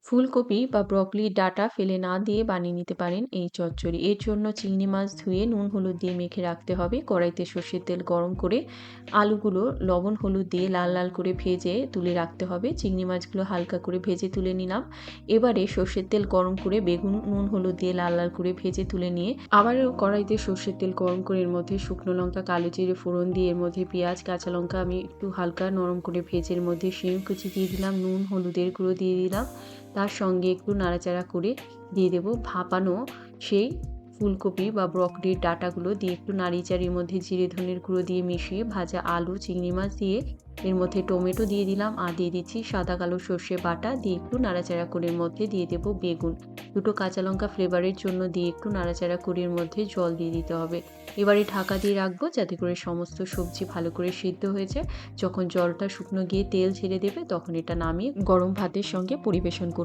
ফুলকপি বা ব্রকলির ডাঁটা ফেলে না দিয়ে বানিয়ে নিতে পারেন এই চচ্চড়ি। এর জন্য চিংড়ি মাছ ধুয়ে নুন হলুদ দিয়ে মেখে রাখতে হবে। কড়াইতে সর্ষের তেল গরম করে আলুগুলো লবণ হলুদ দিয়ে লাল লাল করে ভেজে তুলে রাখতে হবে। চিংড়ি মাছগুলো হালকা করে ভেজে তুলে নিলাম। এবারে সর্ষের তেল গরম করে বেগুন নুন হলুদ দিয়ে লাল লাল করে ভেজে তুলে নিয়ে আবারও কড়াইতে সর্ষের তেল গরম করে এর মধ্যে শুকনো লঙ্কা কালো জিরে ফোড়ন দিয়ে এর মধ্যে পেঁয়াজ কাঁচা লঙ্কা আমি একটু হালকা নরম করে ভেজে এর মধ্যে শিম কুচি দিয়ে দিলাম, নুন হলুদের গুঁড়ো দিয়ে দিলাম। তার সঙ্গে একটু নাড়াচাড়া করে দিয়ে দেব ভাপানো সেই ফুলকপি বা ব্রকলির ডাঁটাগুলো দিয়ে একটু নাড়িচাড়ির মধ্যে জিরে ধনের গুঁড়ো দিয়ে মিশিয়ে ভাজা আলু চিংড়ি মাছ দিয়ে এর মধ্যে টমেটো দিয়ে দিলাম আর দিয়ে দিচ্ছি সাদা কালো সর্ষে বাটা দিয়ে একটু নাড়াচাড়া করে এর মধ্যে দিয়ে দেব বেগুন, দুটো কাঁচা লঙ্কা ফ্লেভারের জন্য দিয়ে একটু নাড়াচাড়া করে এর মধ্যে জল দিয়ে দিতে হবে। এবারে ঢাকা দিয়ে রাখবো যাতে করে সমস্ত সবজি ভালো করে সিদ্ধ হয়ে যায়। যখন জলটা শুকনো গিয়ে তেল ছেড়ে দেবে তখন এটা নামিয়ে গরম ভাতের সঙ্গে পরিবেশন করব।